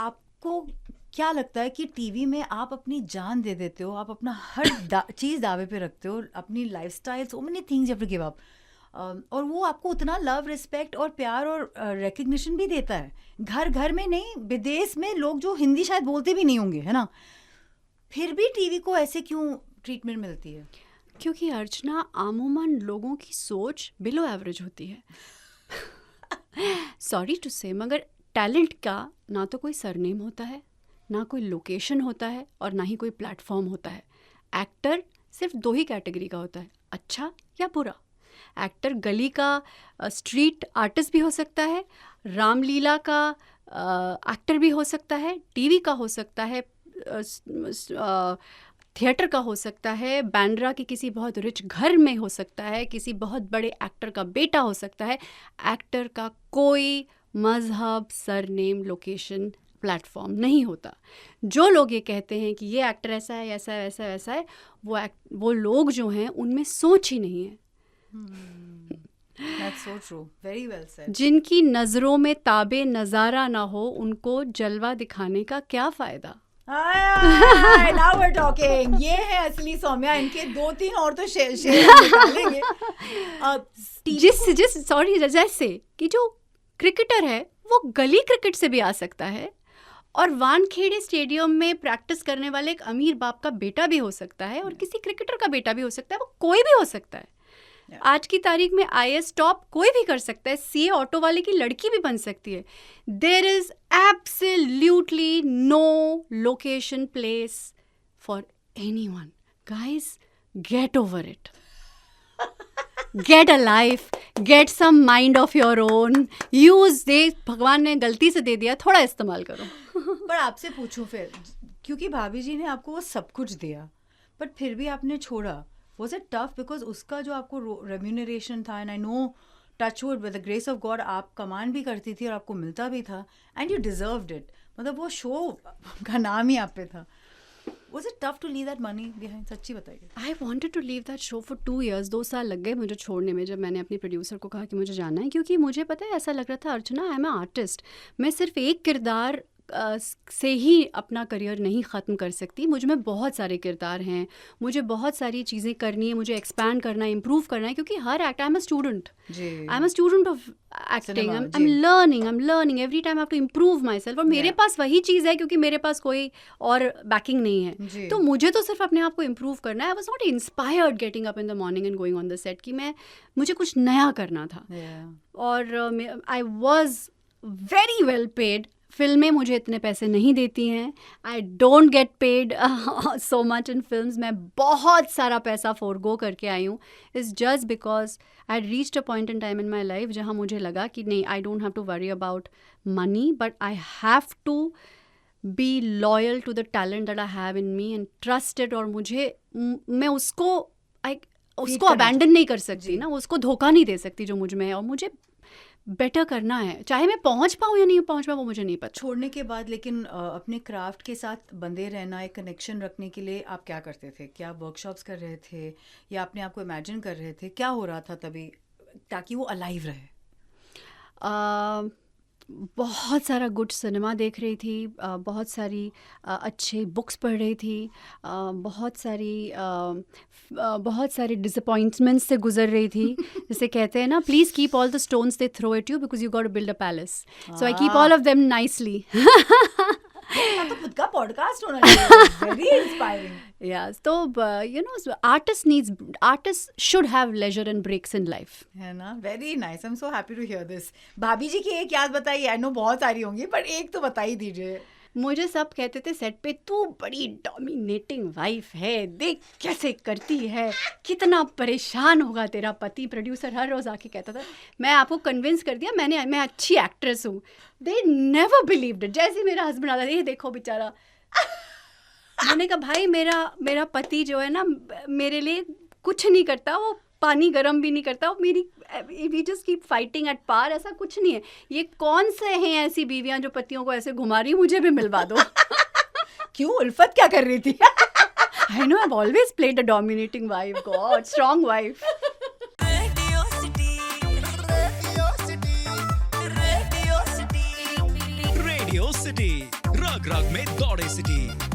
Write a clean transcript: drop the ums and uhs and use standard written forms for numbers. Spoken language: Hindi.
आपको क्या लगता है कि टीवी में आप अपनी जान दे देते हो, आप अपना हर चीज़ दावे पे रखते हो, अपनी lifestyle, so many things you have to give up, और वो आपको उतना लव, रिस्पेक्ट और प्यार और रिकग्निशन भी देता है, घर घर में नहीं, विदेश में लोग जो हिंदी शायद बोलते भी नहीं होंगे, है ना, फिर भी टीवी को ऐसे क्यों ट्रीटमेंट मिलती है? क्योंकि अर्चना, आमूमन लोगों की सोच बिलो एवरेज होती है। सॉरी टू से, मगर टैलेंट का ना तो कोई सरनेम होता है, ना कोई लोकेशन होता है, और ना ही कोई प्लेटफॉर्म होता है। एक्टर सिर्फ 2 ही कैटेगरी का होता है, अच्छा या बुरा। एक्टर गली का स्ट्रीट आर्टिस्ट भी हो सकता है, रामलीला का एक्टर भी हो सकता है, टीवी का हो सकता है, थिएटर का हो सकता है, बांद्रा के किसी बहुत रिच घर में हो सकता है, किसी बहुत बड़े एक्टर का बेटा हो सकता है। एक्टर का कोई मजहब, सरनेम, लोकेशन, प्लेटफॉर्म नहीं होता। जो लोग ये कहते हैं कि ये एक्टर ऐसा है, ऐसा है, ऐसा है, ऐसा है, वो लोग जो हैं उनमें सोच ही नहीं है। That's so true. Very well said. जिनकी नज़रों में ताबे नज़ारा ना हो, उनको जलवा दिखाने का क्या फ़ायदा। Now we're talking. ये है असली सौम्या, इनके 2-3 और तो शेर निकालेंगे। जैसे कि जो क्रिकेटर है वो गली क्रिकेट से भी आ सकता है, और वानखेड़े स्टेडियम में प्रैक्टिस करने वाले एक अमीर बाप का बेटा भी हो सकता है, और किसी क्रिकेटर का बेटा भी हो सकता है, वो कोई भी हो सकता है। आज की तारीख में IAS टॉप कोई भी कर सकता है, CA ऑटो वाले की लड़की भी बन सकती है। There is absolutely no location place for anyone. Guys, get over it, get a life, get some mind of your own, use they, भगवान ने गलती से दे दिया, थोड़ा इस्तेमाल करो। पर आपसे पूछूं फिर, क्योंकि भाभी जी ने आपको वो सब कुछ दिया, बट फिर भी आपने छोड़ा, was it tough? Because उसका जो आपको remuneration था, and I know, touch wood, with the grace of God, आप कमान भी करती थी और आपको मिलता भी था, and you deserved it. मतलब वो शो का नाम ही आप पे था। Was it tough to leave that money behind? सच्ची बताइए। I wanted to leave that show for 2 years. 2 साल लग गए मुझे छोड़ने में, जब मैंने अपने प्रोड्यूसर को कहा कि मुझे जाना है, क्योंकि मुझे पता है, ऐसा लग रहा था, अर्चना, आई एम एन आर्टिस्ट, मैं सिर्फ एक किरदार से ही अपना करियर नहीं ख़त्म कर सकती। मुझ में बहुत सारे किरदार हैं, मुझे बहुत सारी चीज़ें करनी है, मुझे एक्सपैंड करना है, इम्प्रूव करना है, क्योंकि हर act, I am a student of acting, I am learning every time, I have to improve myself. और मेरे पास वही चीज़ है, क्योंकि मेरे पास कोई और बैकिंग नहीं है, तो मुझे तो सिर्फ अपने आप को इम्प्रूव करना है। I was not inspired getting up in the morning and going on the set, कि मुझे कुछ नया करना था। और I was very well paid. फिल्में मुझे इतने पैसे नहीं देती हैं, I don't get paid so much in films. मैं बहुत सारा पैसा फोरगो करके आई हूँ, it's just because I had reached a point in time in my life जहाँ मुझे लगा कि नहीं, I don't have to worry about money, but I have to be loyal to the talent that I have in me and trust it. और मैं उसको अबैंडन नहीं कर सकती ना, उसको धोखा नहीं दे सकती जो मुझ में है, और मुझे बेटर करना है, चाहे मैं पहुंच पाऊँ या नहीं पहुंच पाऊँ, वो मुझे नहीं पता। छोड़ने के बाद लेकिन अपने क्राफ्ट के साथ बंधे रहना, एक कनेक्शन रखने के लिए आप क्या करते थे? क्या वर्कशॉप्स कर रहे थे, या अपने आप को इमेजिन कर रहे थे? क्या हो रहा था तभी ताकि वो अलाइव रहे? बहुत सारा गुड सिनेमा देख रही थी, बहुत सारी अच्छी बुक्स पढ़ रही थी, बहुत सारी डिसअपॉइंटमेंट्स से गुजर रही थी। जैसे कहते हैं ना, please keep all the stones they throw at you because you got to build a palace, so I keep all of them nicely. तो खुद का पॉडकास्ट होना चाहिए, वेरी इंस्पायरिंग। Yes, तो you know, artists should have leisure and breaks in life. है ना, very nice, I am so happy to hear this. भाभी जी की एक याद बताइए, आई नो बहुत सारी होंगी, पर एक तो बता ही दीजिए। मुझे सब कहते थे सेट पे, तू बड़ी डोमिनेटिंग वाइफ है, देख कैसे करती है, कितना परेशान होगा तेरा पति। प्रोड्यूसर हर रोज़ आके कहता था, मैं आपको कन्विंस कर दिया, मैं अच्छी एक्ट्रेस हूँ। They never believed it. जैसे मेरा हस्बैंड आता, ये देखो बेचारा। मैंने कहा, भाई मेरा पति जो है ना, मेरे लिए कुछ नहीं करता, वो पानी गर्म भी नहीं करता, मेरी we just keep fighting at par. ऐसा कुछ नहीं है। ये कौन से हैं ऐसी बीवियां जो पतियों को ऐसे घुमा रही, मुझे भी मिलवा दो। क्यों, उल्फत क्या कर रही थी? I know, I have always played a dominating wife, God, strong wife. Radio City रग रग में दौड़े सिटी।